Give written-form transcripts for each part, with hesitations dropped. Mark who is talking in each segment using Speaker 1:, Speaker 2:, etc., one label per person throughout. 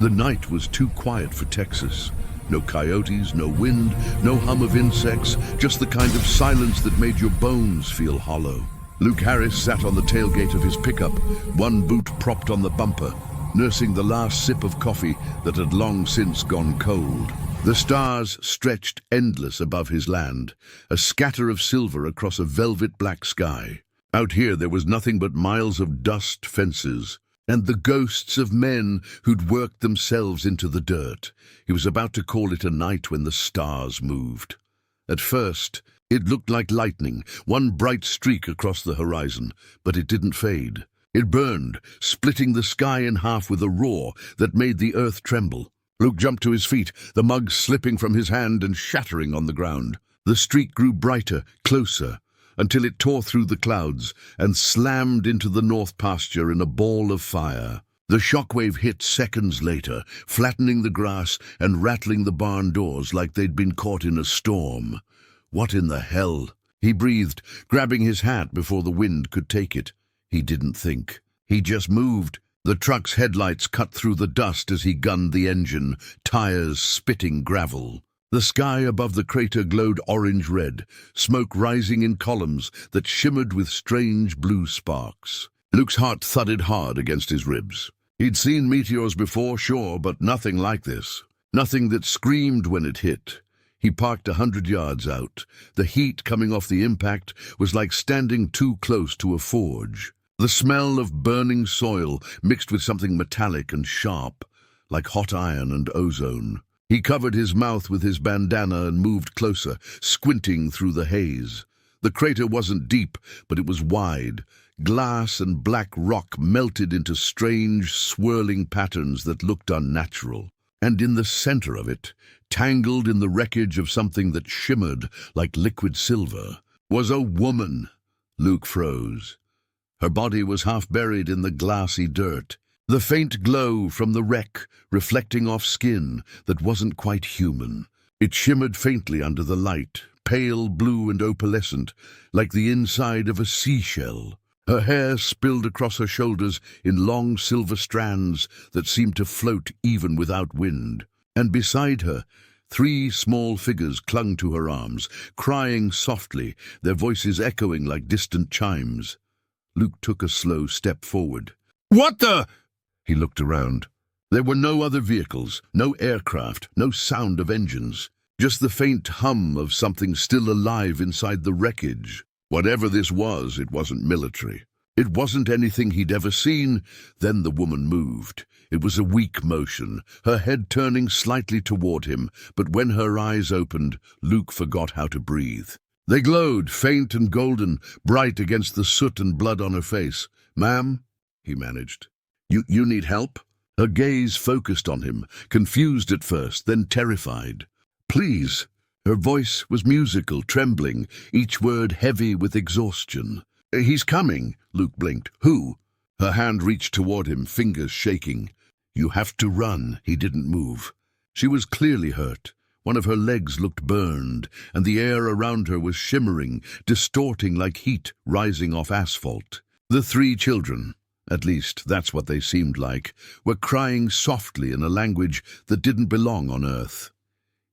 Speaker 1: The night was too quiet for Texas. No coyotes, no wind, no hum of insects, just the kind of silence that made your bones feel hollow. Luke Harris sat on the tailgate of his pickup, one boot propped on the bumper, nursing the last sip of coffee that had long since gone cold. The stars stretched endless above his land, a scatter of silver across a velvet black sky. Out here there was nothing but miles of dust fences, and the ghosts of men who'd worked themselves into the dirt. He was about to call it a night when the stars moved. At first, it looked like lightning, one bright streak across the horizon, but it didn't fade. It burned, splitting the sky in half with a roar that made the earth tremble. Luke jumped to his feet, the mug slipping from his hand and shattering on the ground. The streak grew brighter, closer, until it tore through the clouds and slammed into the north pasture in a ball of fire. The shockwave hit seconds later, flattening the grass and rattling the barn doors like they'd been caught in a storm. What in the hell? He breathed, grabbing his hat before the wind could take it. He didn't think. He just moved. The truck's headlights cut through the dust as he gunned the engine, tires spitting gravel. The sky above the crater glowed orange-red, smoke rising in columns that shimmered with strange blue sparks. Luke's heart thudded hard against his ribs. He'd seen meteors before, sure, but nothing like this. Nothing that screamed when it hit. He parked 100 yards out. The heat coming off the impact was like standing too close to a forge. The smell of burning soil mixed with something metallic and sharp, like hot iron and ozone. He covered his mouth with his bandana and moved closer, squinting through the haze. The crater wasn't deep, but it was wide. Glass and black rock melted into strange, swirling patterns that looked unnatural. And in the center of it, tangled in the wreckage of something that shimmered like liquid silver, was a woman. Luke froze. Her body was half buried in the glassy dirt, the faint glow from the wreck reflecting off skin that wasn't quite human. It shimmered faintly under the light, pale blue and opalescent, like the inside of a seashell. Her hair spilled across her shoulders in long silver strands that seemed to float even without wind. And beside her, 3 small figures clung to her arms, crying softly, their voices echoing like distant chimes. Luke took a slow step forward. "What the?" He looked around. There were no other vehicles, no aircraft, no sound of engines, just the faint hum of something still alive inside the wreckage. Whatever this was, it wasn't military. It wasn't anything he'd ever seen. Then the woman moved. It was a weak motion, her head turning slightly toward him, but when her eyes opened, Luke forgot how to breathe. They glowed, faint and golden, bright against the soot and blood on her face. "Ma'am," he managed. You need help?" Her gaze focused on him, confused at first, then terrified. "Please." Her voice was musical, trembling, each word heavy with exhaustion. "He's coming," Luke blinked. "Who?" Her hand reached toward him, fingers shaking. "You have to run." He didn't move. She was clearly hurt. One of her legs looked burned, and the air around her was shimmering, distorting like heat rising off asphalt. The 3 children, at least that's what they seemed like, were crying softly in a language that didn't belong on Earth.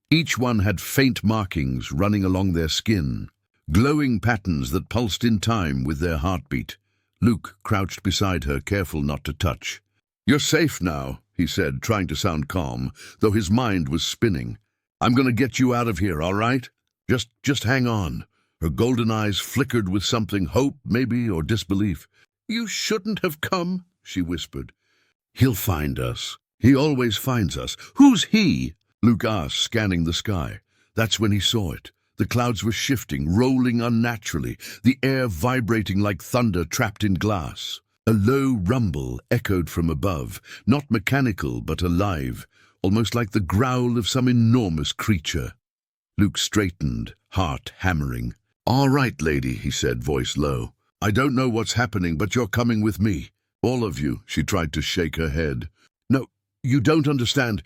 Speaker 1: Each one had faint markings running along their skin, glowing patterns that pulsed in time with their heartbeat. Luke crouched beside her, careful not to touch. "You're safe now," he said, trying to sound calm, though his mind was spinning. "I'm going to get you out of here, all right? Just hang on." Her golden eyes flickered with something, hope, maybe, or disbelief. "You shouldn't have come," she whispered. "He'll find us. He always finds us." "Who's he?" Luke asked, scanning the sky. That's when he saw it. The clouds were shifting, rolling unnaturally, the air vibrating like thunder trapped in glass. A low rumble echoed from above, not mechanical but alive, almost like the growl of some enormous creature. Luke straightened, heart hammering. "All right, lady," he said, voice low. "I don't know what's happening, but you're coming with me. All of you." She tried to shake her head. "No, you don't understand."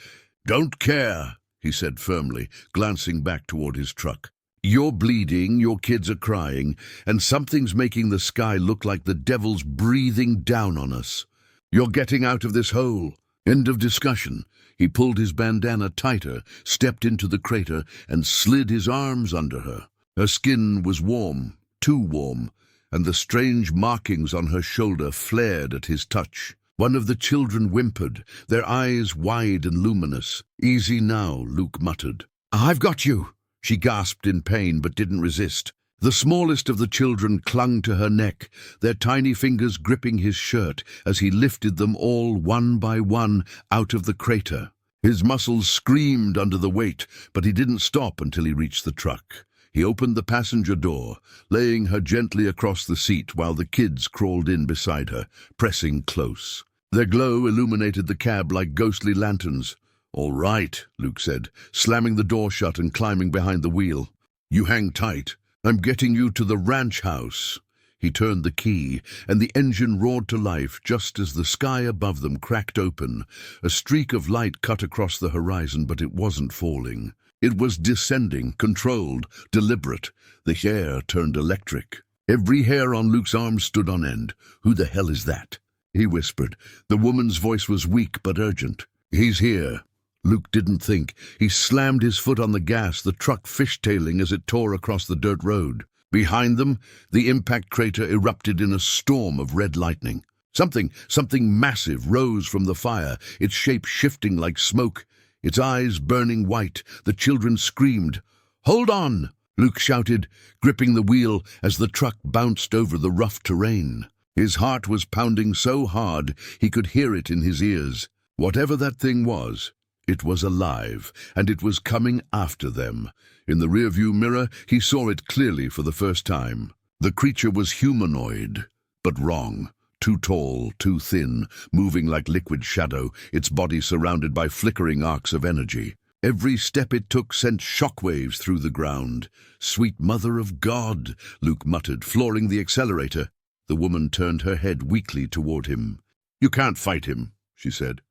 Speaker 1: "Don't care," he said firmly, glancing back toward his truck. "You're bleeding, your kids are crying, and something's making the sky look like the devil's breathing down on us. You're getting out of this hole. End of discussion. He pulled his bandana tighter, stepped into the crater, and slid his arms under her. Her skin was warm, too warm, and the strange markings on her shoulder flared at his touch. One of the children whimpered, their eyes wide and luminous. "Easy now," Luke muttered. "I've got you," she gasped in pain but didn't resist. The smallest of the children clung to her neck, their tiny fingers gripping his shirt as he lifted them all one by one out of the crater. His muscles screamed under the weight, but he didn't stop until he reached the truck. He opened the passenger door, laying her gently across the seat while the kids crawled in beside her, pressing close. Their glow illuminated the cab like ghostly lanterns. "All right," Luke said, slamming the door shut and climbing behind the wheel. "You hang tight. I'm getting you to the ranch house." He turned the key, and the engine roared to life just as the sky above them cracked open. A streak of light cut across the horizon, but it wasn't falling. It was descending, controlled, deliberate. The air turned electric. Every hair on Luke's arm stood on end. "Who the hell is that?" he whispered. The woman's voice was weak but urgent. "He's here." Luke didn't think. He slammed his foot on the gas, the truck fishtailing as it tore across the dirt road. Behind them, the impact crater erupted in a storm of red lightning. Something massive rose from the fire, its shape shifting like smoke, its eyes burning white. The children screamed. "Hold on!" Luke shouted, gripping the wheel as the truck bounced over the rough terrain. His heart was pounding so hard he could hear it in his ears. Whatever that thing was, it was alive, and it was coming after them. In the rearview mirror, he saw it clearly for the first time. The creature was humanoid, but wrong. Too tall, too thin, moving like liquid shadow, its body surrounded by flickering arcs of energy. Every step it took sent shockwaves through the ground. "Sweet Mother of God," Luke muttered, flooring the accelerator. The woman turned her head weakly toward him. "You can't fight him," she said.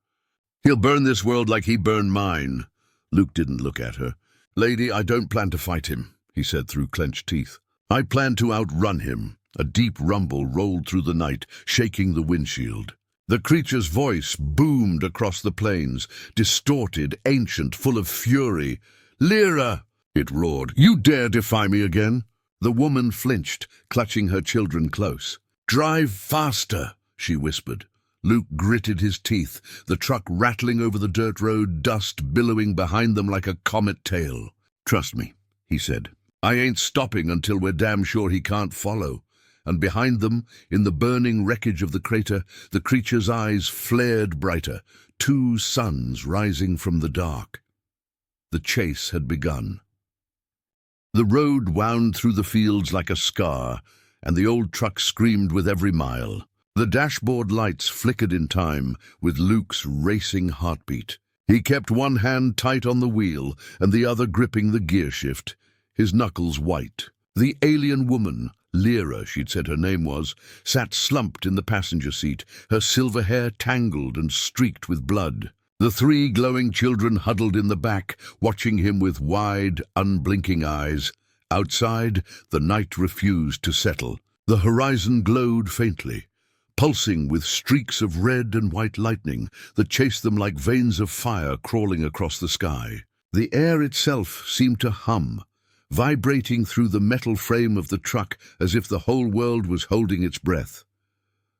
Speaker 1: "He'll burn this world like he burned mine." Luke didn't look at her. "Lady, I don't plan to fight him," he said through clenched teeth. "I plan to outrun him." A deep rumble rolled through the night, shaking the windshield. The creature's voice boomed across the plains, distorted, ancient, full of fury. "Lyra!" it roared. "You dare defy me again?" The woman flinched, clutching her children close. "Drive faster," she whispered. Luke gritted his teeth, the truck rattling over the dirt road, dust billowing behind them like a comet tail. "Trust me," he said. "I ain't stopping until we're damn sure he can't follow." And behind them, in the burning wreckage of the crater, the creature's eyes flared brighter, two suns rising from the dark. The chase had begun. The road wound through the fields like a scar, and the old truck screamed with every mile. The dashboard lights flickered in time with Luke's racing heartbeat. He kept one hand tight on the wheel and the other gripping the gear shift, his knuckles white. The alien woman, Lyra, she'd said her name was, sat slumped in the passenger seat, her silver hair tangled and streaked with blood. The three glowing children huddled in the back, watching him with wide, unblinking eyes. Outside, the night refused to settle. The horizon glowed faintly, pulsing with streaks of red and white lightning that chased them like veins of fire crawling across the sky. The air itself seemed to hum, vibrating through the metal frame of the truck as if the whole world was holding its breath.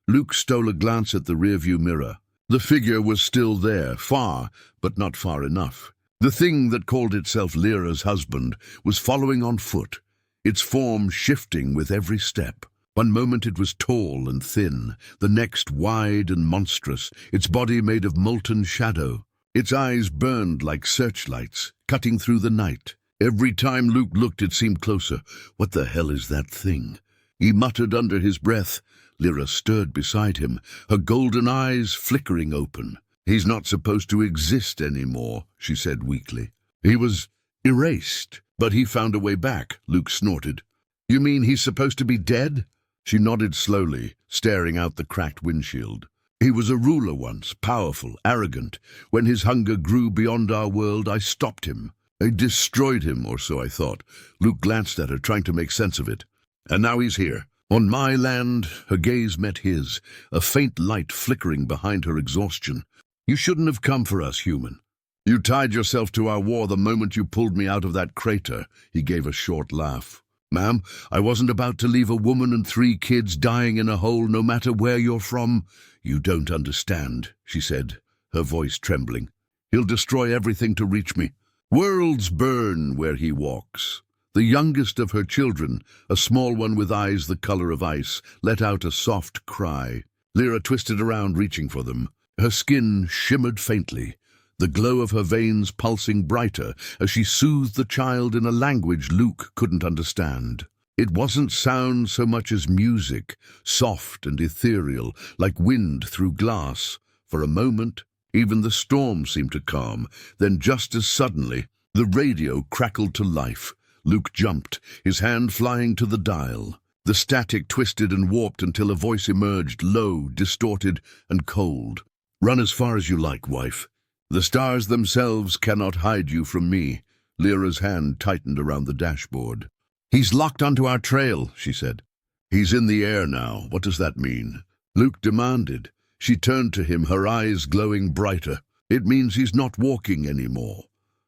Speaker 1: Luke stole a glance at the rearview mirror. The figure was still there, far, but not far enough. The thing that called itself Lyra's husband was following on foot, its form shifting with every step. One moment it was tall and thin, the next wide and monstrous, its body made of molten shadow. Its eyes burned like searchlights, cutting through the night. Every time Luke looked, it seemed closer. "What the hell is that thing?" he muttered under his breath. Lyra stirred beside him, her golden eyes flickering open. "He's not supposed to exist anymore," she said weakly. "He was erased, but he found a way back," Luke snorted. "You mean he's supposed to be dead?" She nodded slowly, staring out the cracked windshield. "He was a ruler once, powerful, arrogant. When his hunger grew beyond our world, I stopped him. I destroyed him, or so I thought." Luke glanced at her, trying to make sense of it. "And now he's here. On my land." Her gaze met his, a faint light flickering behind her exhaustion. You shouldn't have come for us, human. You tied yourself to our war the moment you pulled me out of that crater." He gave a short laugh. "Ma'am, I wasn't about to leave a woman and 3 kids dying in a hole no matter where you're from." "You don't understand," she said, her voice trembling. "He'll destroy everything to reach me. Worlds burn where he walks." The youngest of her children, a small one with eyes the color of ice, let out a soft cry. Lyra twisted around, reaching for them. Her skin shimmered faintly, the glow of her veins pulsing brighter as she soothed the child in a language Luke couldn't understand. It wasn't sound so much as music, soft and ethereal, like wind through glass. For a moment, even the storm seemed to calm. Then just as suddenly, the radio crackled to life. Luke jumped, his hand flying to the dial. The static twisted and warped until a voice emerged, low, distorted, and cold. "Run as far as you like, wife. The stars themselves cannot hide you from me." Lyra's hand tightened around the dashboard. "He's locked onto our trail," she said. "He's in the air now. What does that mean?" Luke demanded. She turned to him, her eyes glowing brighter. "It means he's not walking anymore."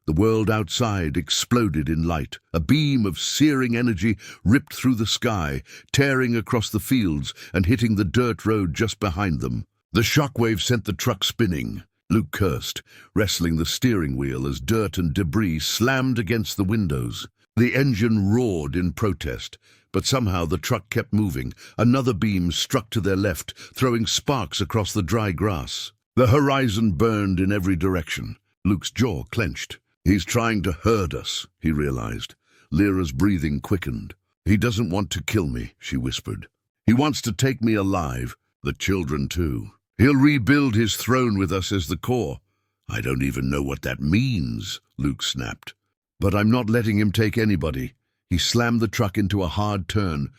Speaker 1: The world outside exploded in light. A beam of searing energy ripped through the sky, tearing across the fields and hitting the dirt road just behind them. The shockwave sent the truck spinning. Luke cursed, wrestling the steering wheel as dirt and debris slammed against the windows. The engine roared in protest, but somehow the truck kept moving. Another beam struck to their left, throwing sparks across the dry grass. The horizon burned in every direction. Luke's jaw clenched. "He's trying to hurt us," he realized. Lyra's breathing quickened. "He doesn't want to kill me," she whispered. "He wants to take me alive. The children, too. He'll rebuild his throne with us as the core." "I don't even know what that means," Luke snapped. "But I'm not letting him take anybody." He slammed the truck into a hard turn,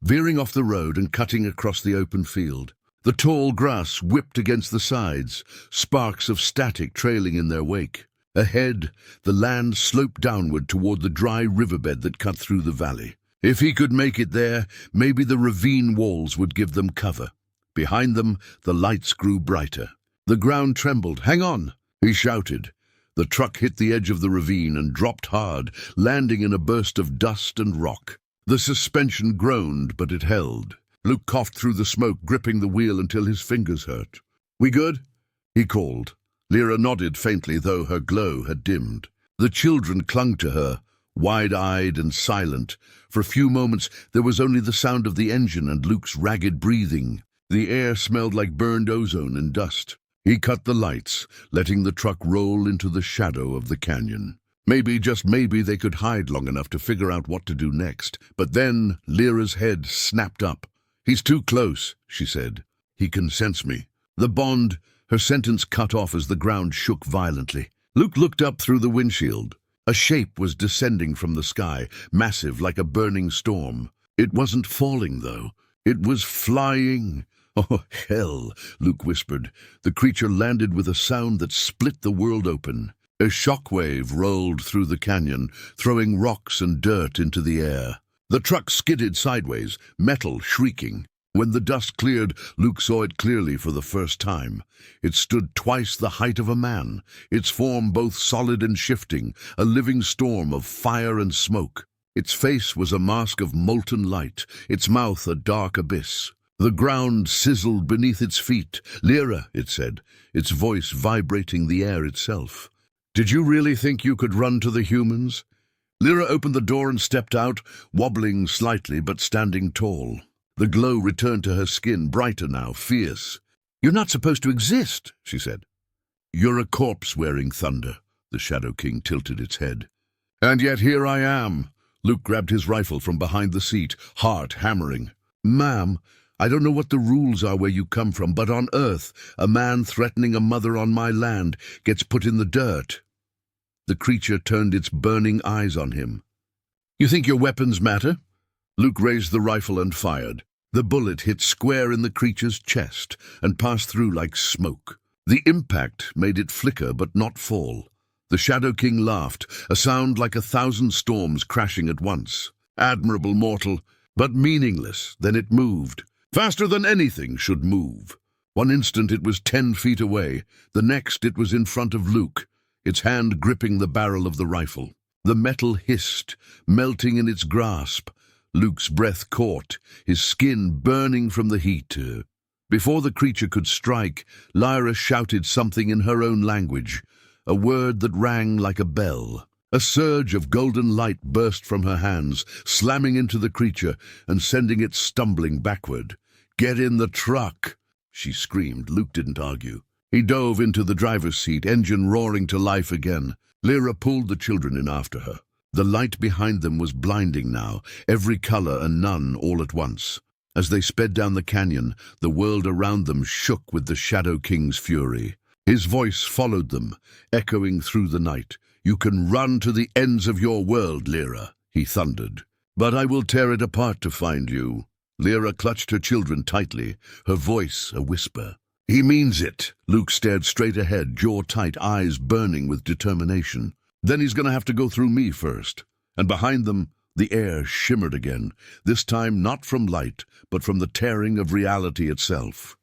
Speaker 1: veering off the road and cutting across the open field. The tall grass whipped against the sides, sparks of static trailing in their wake. Ahead, the land sloped downward toward the dry riverbed that cut through the valley. If he could make it there, maybe the ravine walls would give them cover. Behind them, the lights grew brighter. The ground trembled. "Hang on!" he shouted. The truck hit the edge of the ravine and dropped hard, landing in a burst of dust and rock. The suspension groaned, but it held. Luke coughed through the smoke, gripping the wheel until his fingers hurt. "We good?" he called. Lyra nodded faintly, though her glow had dimmed. The children clung to her, wide-eyed and silent. For a few moments, there was only the sound of the engine and Luke's ragged breathing. The air smelled like burned ozone and dust. He cut the lights, letting the truck roll into the shadow of the canyon. Maybe, just maybe, they could hide long enough to figure out what to do next. But then Lyra's head snapped up. "He's too close," she said. "He can sense me." The bond... Her sentence cut off as the ground shook violently. Luke looked up through the windshield. A shape was descending from the sky, massive like a burning storm. It wasn't falling, though. It was flying. "Oh, hell," Luke whispered. The creature landed with a sound that split the world open. A shockwave rolled through the canyon, throwing rocks and dirt into the air. The truck skidded sideways, metal shrieking. When the dust cleared, Luke saw it clearly for the first time. It stood twice the height of a man, its form both solid and shifting, a living storm of fire and smoke. Its face was a mask of molten light, its mouth a dark abyss. The ground sizzled beneath its feet. "Lyra," it said, its voice vibrating the air itself. "Did you really think you could run to the humans?" Lyra opened the door and stepped out, wobbling slightly but standing tall. The glow returned to her skin, brighter now, fierce. "You're not supposed to exist," she said. "You're a corpse wearing thunder." The Shadow King tilted its head. "And yet here I am." Luke grabbed his rifle from behind the seat, heart hammering. "Ma'am, I don't know what the rules are where you come from, but on Earth, a man threatening a mother on my land gets put in the dirt." The creature turned its burning eyes on him. "You think your weapons matter?" Luke raised the rifle and fired. The bullet hit square in the creature's chest and passed through like smoke. The impact made it flicker but not fall. The Shadow King laughed, a sound like 1,000 storms crashing at once. "Admirable mortal, but meaningless." Then it moved. Faster than anything should move. One instant it was 10 feet away, the next it was in front of Luke, its hand gripping the barrel of the rifle. The metal hissed, melting in its grasp. Luke's breath caught, his skin burning from the heat. Before the creature could strike, Lyra shouted something in her own language, a word that rang like a bell. A surge of golden light burst from her hands, slamming into the creature and sending it stumbling backward. "Get in the truck!" she screamed. Luke didn't argue. He dove into the driver's seat, engine roaring to life again. Lyra pulled the children in after her. The light behind them was blinding now, every color and none all at once. As they sped down the canyon, the world around them shook with the Shadow King's fury. His voice followed them, echoing through the night. "You can run to the ends of your world, Lyra," he thundered. "But I will tear it apart to find you." Lyra clutched her children tightly, her voice a whisper. "He means it." Luke stared straight ahead, jaw tight, eyes burning with determination. "Then he's going to have to go through me first." And behind them, the air shimmered again, this time not from light, but from the tearing of reality itself.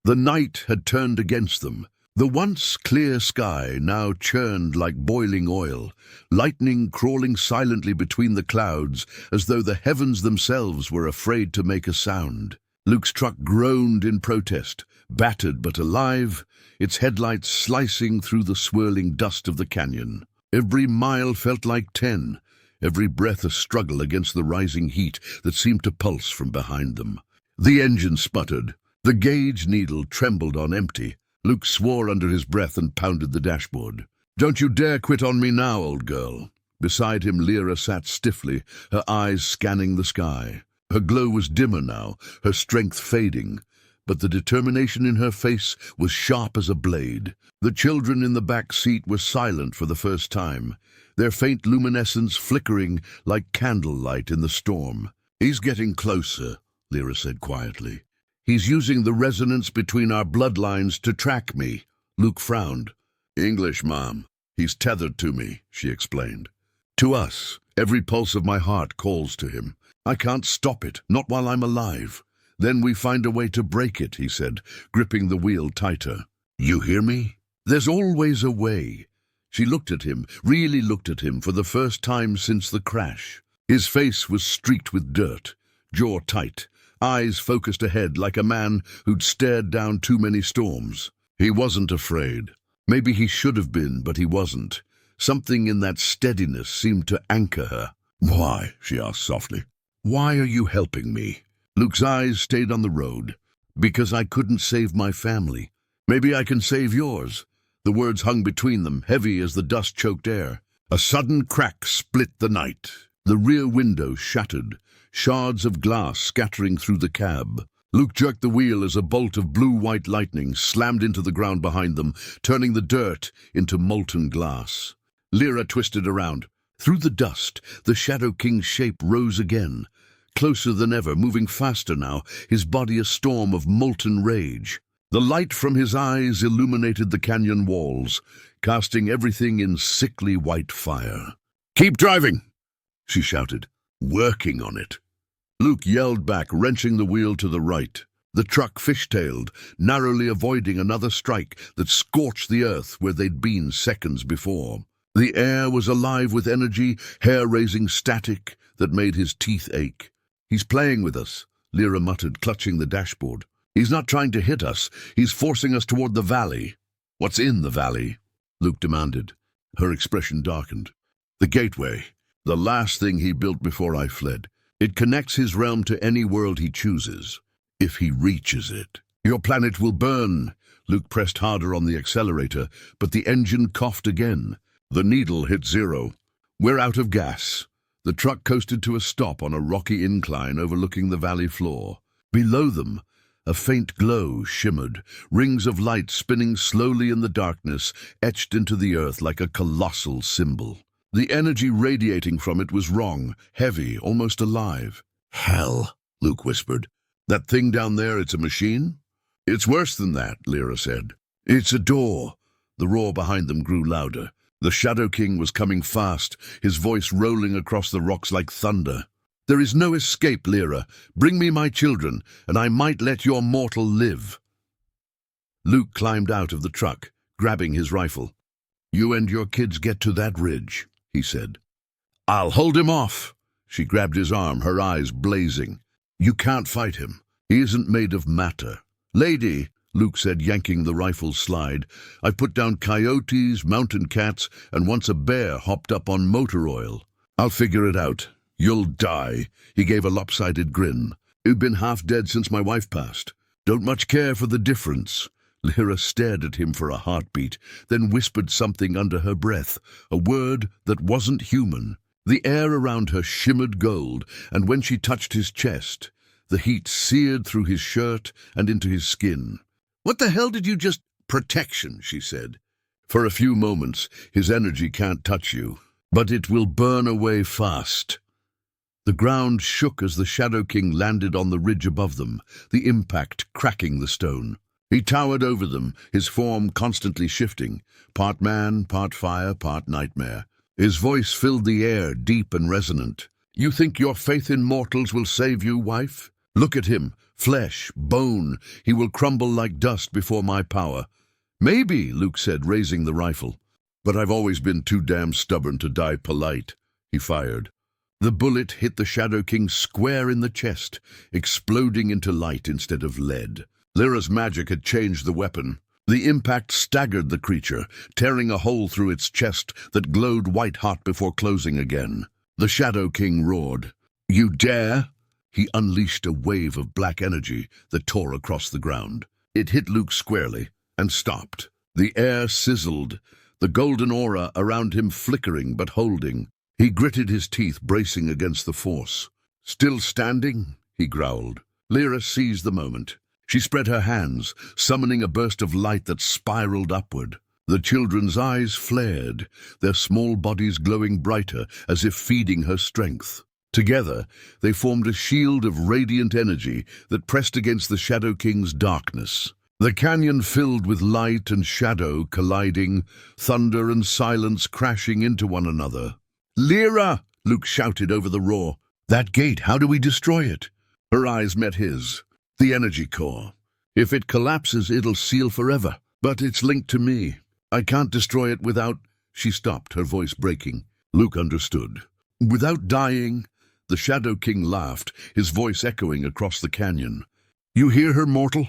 Speaker 1: The night had turned against them. The once clear sky now churned like boiling oil, lightning crawling silently between the clouds as though the heavens themselves were afraid to make a sound. Luke's truck groaned in protest, battered but alive, its headlights slicing through the swirling dust of the canyon. Every mile felt like 10, every breath a struggle against the rising heat that seemed to pulse from behind them. The engine sputtered. The gauge needle trembled on empty. Luke swore under his breath and pounded the dashboard. "Don't you dare quit on me now, old girl." Beside him, Lyra sat stiffly, her eyes scanning the sky. Her glow was dimmer now, her strength fading, but the determination in her face was sharp as a blade. The children in the back seat were silent for the first time, their faint luminescence flickering like candlelight in the storm. "He's getting closer," Lyra said quietly. "He's using the resonance between our bloodlines to track me." Luke frowned. "English, Mom. He's tethered to me," she explained. "To us. Every pulse of my heart calls to him. I can't stop it, not while I'm alive. Then we find a way to break it," he said, gripping the wheel tighter. "You hear me? There's always a way." She looked at him, really looked at him for the first time since the crash. His face was streaked with dirt, jaw tight, eyes focused ahead like a man who'd stared down too many storms. He wasn't afraid. Maybe he should have been, but he wasn't. Something in that steadiness seemed to anchor her. "Why?" she asked softly. "Why are you helping me?" Luke's eyes stayed on the road. "Because I couldn't save my family. Maybe I can save yours." The words hung between them, heavy as the dust-choked air. A sudden crack split the night. The rear window shattered, shards of glass scattering through the cab. Luke jerked the wheel as a bolt of blue-white lightning slammed into the ground behind them, turning the dirt into molten glass. Lyra twisted around. Through the dust, the Shadow King's shape rose again, closer than ever, moving faster now, his body a storm of molten rage. The light from his eyes illuminated the canyon walls, casting everything in sickly white fire. "Keep driving!" she shouted. "Working on it." Luke yelled back, wrenching the wheel to the right. The truck fishtailed, narrowly avoiding another strike that scorched the earth where they'd been seconds before. The air was alive with energy, hair-raising static that made his teeth ache. "He's playing with us," Lyra muttered, clutching the dashboard. "He's not trying to hit us. He's forcing us toward the valley." "What's in the valley?" Luke demanded. Her expression darkened. "The gateway. The last thing he built before I fled. It connects his realm to any world he chooses, if he reaches it." "Your planet will burn." Luke pressed harder on the accelerator, but the engine coughed again. The needle hit 0. "We're out of gas." The truck coasted to a stop on a rocky incline overlooking the valley floor. Below them, a faint glow shimmered, rings of light spinning slowly in the darkness, etched into the earth like a colossal symbol. The energy radiating from it was wrong, heavy, almost alive. "Hell," Luke whispered. "That thing down there, it's a machine?" "It's worse than that," Lyra said. "It's a door." The roar behind them grew louder. The Shadow King was coming fast, his voice rolling across the rocks like thunder. "There is no escape, Lyra. Bring me my children, and I might let your mortal live." Luke climbed out of the truck, grabbing his rifle. "You and your kids get to that ridge," he said. "I'll hold him off." She grabbed his arm, her eyes blazing. "You can't fight him. He isn't made of matter." "Lady," Luke said, yanking the rifle's slide, "I've put down coyotes, mountain cats, and once a bear hopped up on motor oil. I'll figure it out. You'll die." He gave a lopsided grin. "You've been half dead since my wife passed. Don't much care for the difference." Lyra stared at him for a heartbeat, then whispered something under her breath, a word that wasn't human. The air around her shimmered gold, and when she touched his chest, the heat seared through his shirt and into his skin. "What the hell did you just—" "Protection," she said. "For a few moments, his energy can't touch you, but it will burn away fast." The ground shook as the Shadow King landed on the ridge above them, the impact cracking the stone. He towered over them, his form constantly shifting, part man, part fire, part nightmare. His voice filled the air, deep and resonant. "You think your faith in mortals will save you, wife? Look at him, flesh, bone. He will crumble like dust before my power." "Maybe," Luke said, raising the rifle. "But I've always been too damn stubborn to die polite." He fired. The bullet hit the Shadow King square in the chest, exploding into light instead of lead. Lyra's magic had changed the weapon. The impact staggered the creature, tearing a hole through its chest that glowed white-hot before closing again. The Shadow King roared. "You dare?" He unleashed a wave of black energy that tore across the ground. It hit Luke squarely and stopped. The air sizzled, the golden aura around him flickering but holding. He gritted his teeth, bracing against the force. "Still standing?" he growled. Lyra seized the moment. She spread her hands, summoning a burst of light that spiraled upward. The children's eyes flared, their small bodies glowing brighter as if feeding her strength. Together, they formed a shield of radiant energy that pressed against the Shadow King's darkness. The canyon filled with light and shadow colliding, thunder and silence crashing into one another. "Lyra!" Luke shouted over the roar. "That gate, how do we destroy it?" Her eyes met his. "The energy core. If it collapses, it'll seal forever. But it's linked to me. I can't destroy it without—" She stopped, her voice breaking. Luke understood. "Without dying?" The Shadow King laughed, his voice echoing across the canyon. "You hear her, mortal?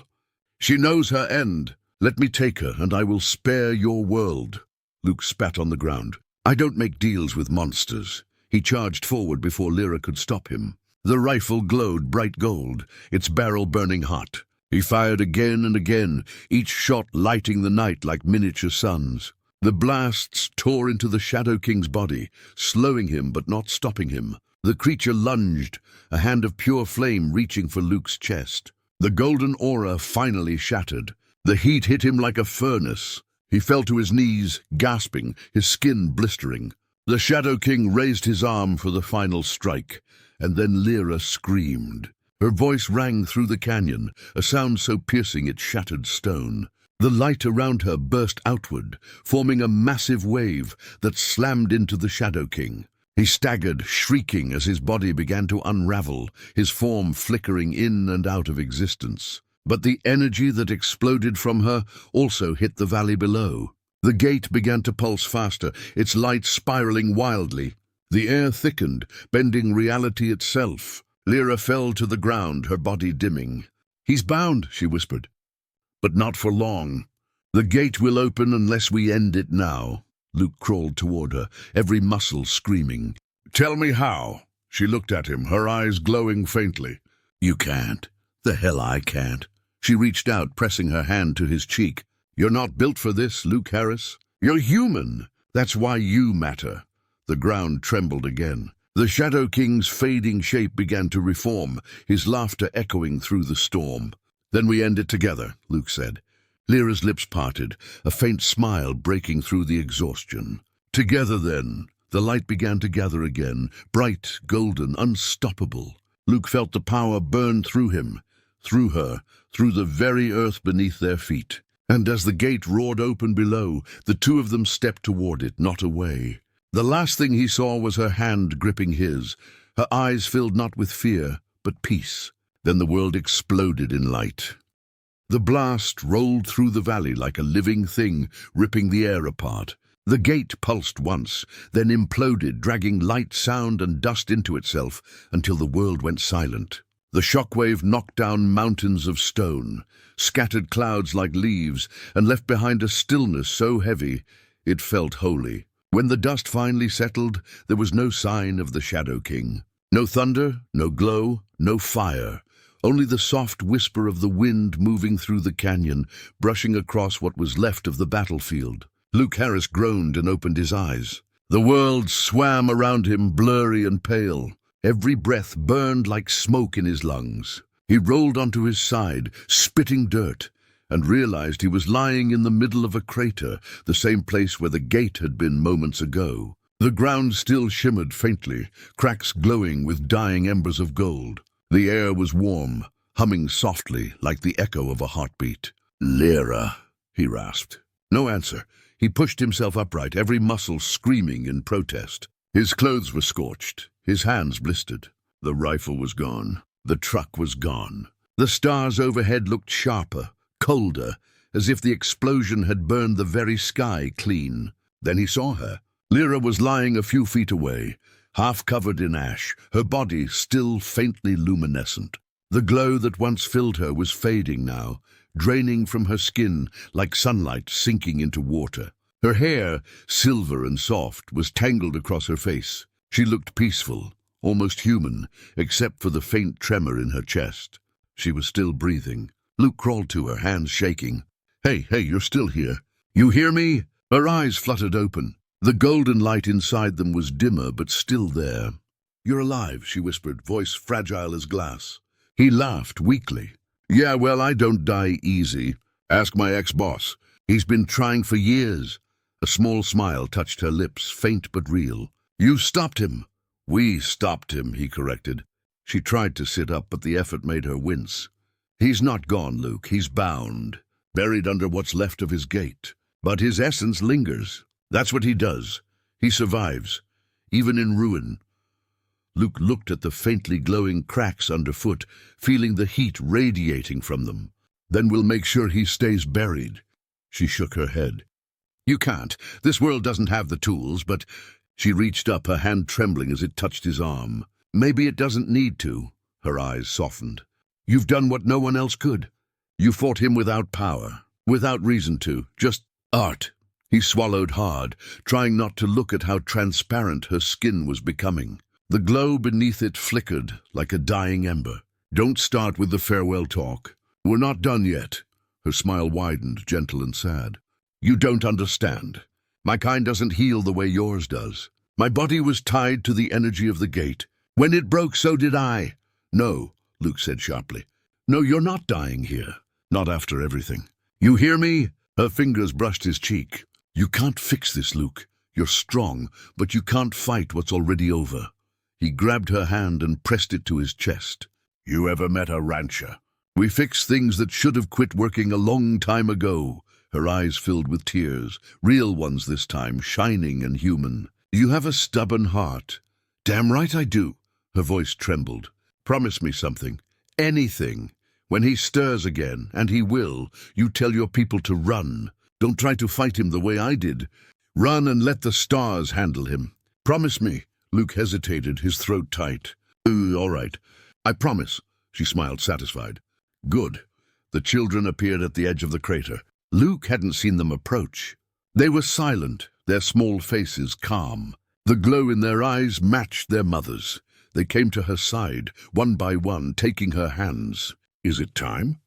Speaker 1: She knows her end. Let me take her, and I will spare your world." Luke spat on the ground. "I don't make deals with monsters." He charged forward before Lyra could stop him. The rifle glowed bright gold, its barrel burning hot. He fired again and again, each shot lighting the night like miniature suns. The blasts tore into the Shadow King's body, slowing him but not stopping him. The creature lunged, a hand of pure flame reaching for Luke's chest. The golden aura finally shattered. The heat hit him like a furnace. He fell to his knees, gasping, his skin blistering. The Shadow King raised his arm for the final strike, and then Lyra screamed. Her voice rang through the canyon, a sound so piercing it shattered stone. The light around her burst outward, forming a massive wave that slammed into the Shadow King. He staggered, shrieking as his body began to unravel, his form flickering in and out of existence. But the energy that exploded from her also hit the valley below. The gate began to pulse faster, its light spiraling wildly. The air thickened, bending reality itself. Lyra fell to the ground, her body dimming. "He's bound," she whispered. "But not for long. The gate will open unless we end it now." Luke crawled toward her, every muscle screaming. "Tell me how." She looked at him, her eyes glowing faintly. "You can't. The hell I can't." She reached out, pressing her hand to his cheek. "You're not built for this, Luke Harris. You're human. That's why you matter." The ground trembled again. The Shadow King's fading shape began to reform, his laughter echoing through the storm. "Then we end it together," Luke said. Lyra's lips parted, a faint smile breaking through the exhaustion. "Together, then." The light began to gather again, bright, golden, unstoppable. Luke felt the power burn through him, through her, through the very earth beneath their feet. And as the gate roared open below, the two of them stepped toward it, not away. The last thing he saw was her hand gripping his, her eyes filled not with fear, but peace. Then the world exploded in light. The blast rolled through the valley like a living thing, ripping the air apart. The gate pulsed once, then imploded, dragging light, sound, and dust into itself until the world went silent. The shockwave knocked down mountains of stone, scattered clouds like leaves, and left behind a stillness so heavy it felt holy. When the dust finally settled, there was no sign of the Shadow King. No thunder, no glow, no fire. Only the soft whisper of the wind moving through the canyon, brushing across what was left of the battlefield. Luke Harris groaned and opened his eyes. The world swam around him, blurry and pale. Every breath burned like smoke in his lungs. He rolled onto his side, spitting dirt, and realized he was lying in the middle of a crater, the same place where the gate had been moments ago. The ground still shimmered faintly, cracks glowing with dying embers of gold. The air was warm, humming softly like the echo of a heartbeat. "Lyra," he rasped. No answer. He pushed himself upright, every muscle screaming in protest. His clothes were scorched, his hands blistered. The rifle was gone. The truck was gone. The stars overhead looked sharper, colder, as if the explosion had burned the very sky clean. Then he saw her. Lyra was lying a few feet away, half covered in ash, her body still faintly luminescent. The glow that once filled her was fading now, draining from her skin like sunlight sinking into water. Her hair, silver and soft, was tangled across her face. She looked peaceful, almost human, except for the faint tremor in her chest. She was still breathing. Luke crawled to her, hands shaking. Hey, you're still here. You hear me?" Her eyes fluttered open. The golden light inside them was dimmer, but still there. "You're alive," she whispered, voice fragile as glass. He laughed weakly. "Yeah, well, I don't die easy. Ask my ex-boss. He's been trying for years." A small smile touched her lips, faint but real. "You stopped him." "We stopped him," he corrected. She tried to sit up, but the effort made her wince. "He's not gone, Luke. He's bound, buried under what's left of his gate. But his essence lingers. That's what he does. He survives, even in ruin." Luke looked at the faintly glowing cracks underfoot, feeling the heat radiating from them. "Then we'll make sure he stays buried." She shook her head. "You can't. This world doesn't have the tools, but—" She reached up, her hand trembling as it touched his arm. "Maybe it doesn't need to." Her eyes softened. "You've done what no one else could. You fought him without power, without reason to, just art." He swallowed hard, trying not to look at how transparent her skin was becoming. The glow beneath it flickered like a dying ember. "Don't start with the farewell talk. We're not done yet." Her smile widened, gentle and sad. "You don't understand. My kind doesn't heal the way yours does. My body was tied to the energy of the gate. When it broke, so did I." "No," Luke said sharply. "No, you're not dying here. Not after everything. You hear me?" Her fingers brushed his cheek. "You can't fix this, Luke. You're strong, but you can't fight what's already over." He grabbed her hand and pressed it to his chest. "You ever met a rancher? We fixed things that should have quit working a long time ago." Her eyes filled with tears, real ones this time, shining and human. "You have a stubborn heart." "Damn right I do." Her voice trembled. "Promise me something. Anything. When he stirs again, and he will, you tell your people to run. Don't try to fight him the way I did. Run and let the stars handle him. Promise me." Luke hesitated, his throat tight. All right. I promise." She smiled, satisfied. "Good." The children appeared at the edge of the crater. Luke hadn't seen them approach. They were silent, their small faces calm. The glow in their eyes matched their mother's. They came to her side, one by one, taking her hands. "Is it time?"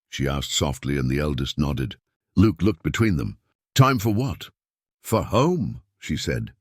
Speaker 1: she asked softly, and the eldest nodded. Luke looked between them. "Time for what?" "For home," she said.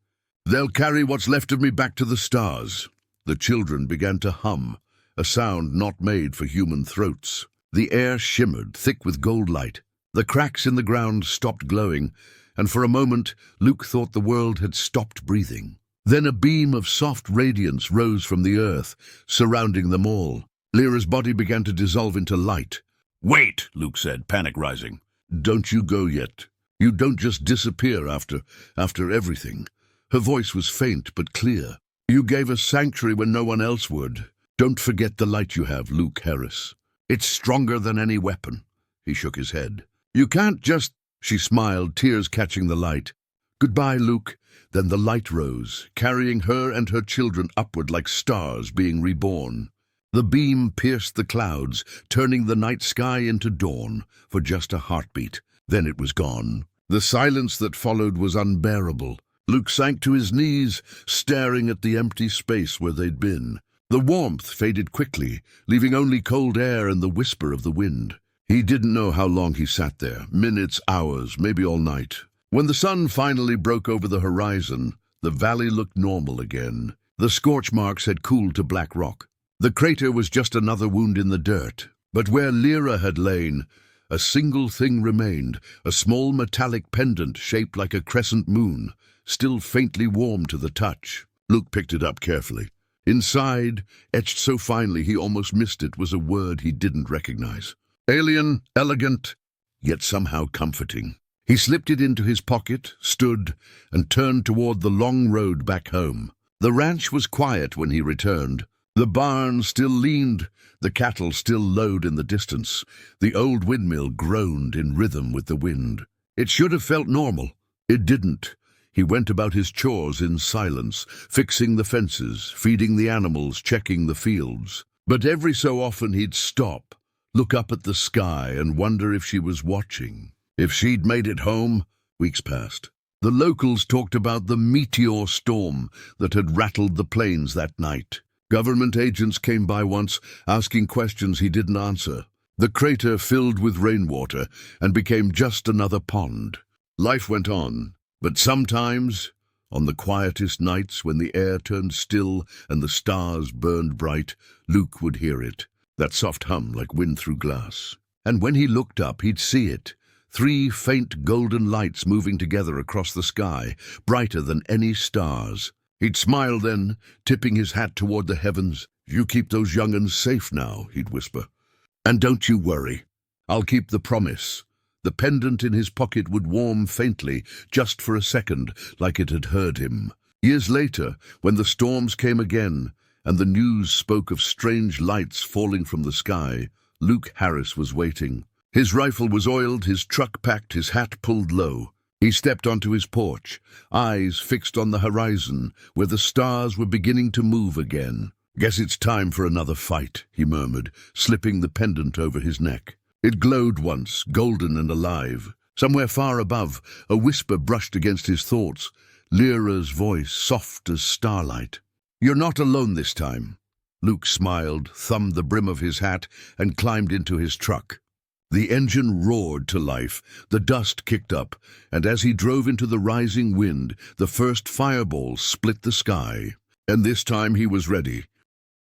Speaker 1: "They'll carry what's left of me back to the stars." The children began to hum, a sound not made for human throats. The air shimmered, thick with gold light. The cracks in the ground stopped glowing, and for a moment Luke thought the world had stopped breathing. Then a beam of soft radiance rose from the earth, surrounding them all. Lyra's body began to dissolve into light. "Wait," Luke said, panic rising. "Don't you go yet. You don't just disappear after everything." Her voice was faint but clear. "You gave us sanctuary when no one else would. Don't forget the light you have, Luke Harris. It's stronger than any weapon." He shook his head. "You can't just—" She smiled, tears catching the light. "Goodbye, Luke." Then the light rose, carrying her and her children upward like stars being reborn. The beam pierced the clouds, turning the night sky into dawn for just a heartbeat. Then it was gone. The silence that followed was unbearable. Luke sank to his knees, staring at the empty space where they'd been. The warmth faded quickly, leaving only cold air and the whisper of the wind. He didn't know how long he sat there, minutes, hours, maybe all night. When the sun finally broke over the horizon, the valley looked normal again. The scorch marks had cooled to black rock. The crater was just another wound in the dirt. But where Lyra had lain, a single thing remained, a small metallic pendant shaped like a crescent moon, still faintly warm to the touch. Luke picked it up carefully. Inside, etched so finely he almost missed it, was a word he didn't recognize. Alien, elegant, yet somehow comforting. He slipped it into his pocket, stood, and turned toward the long road back home. The ranch was quiet when he returned. The barn still leaned, the cattle still lowed in the distance. The old windmill groaned in rhythm with the wind. It should have felt normal. It didn't. He went about his chores in silence, fixing the fences, feeding the animals, checking the fields. But every so often he'd stop, look up at the sky, and wonder if she was watching. If she'd made it home. Weeks passed. The locals talked about the meteor storm that had rattled the plains that night. Government agents came by once, asking questions he didn't answer. The crater filled with rainwater and became just another pond. Life went on. But sometimes, on the quietest nights when the air turned still and the stars burned bright, Luke would hear it, that soft hum like wind through glass. And when he looked up, he'd see it, 3 faint golden lights moving together across the sky, brighter than any stars. He'd smile then, tipping his hat toward the heavens. "You keep those young'uns safe now," he'd whisper. "And don't you worry. I'll keep the promise." The pendant in his pocket would warm faintly, just for a second, like it had heard him. Years later, when the storms came again, and the news spoke of strange lights falling from the sky, Luke Harris was waiting. His rifle was oiled, his truck packed, his hat pulled low. He stepped onto his porch, eyes fixed on the horizon, where the stars were beginning to move again. "Guess it's time for another fight," he murmured, slipping the pendant over his neck. It glowed once, golden and alive. Somewhere far above, a whisper brushed against his thoughts, Lyra's voice, soft as starlight. "You're not alone this time." Luke smiled, thumbed the brim of his hat, and climbed into his truck. The engine roared to life, the dust kicked up, and as he drove into the rising wind, the first fireball split the sky. And this time he was ready.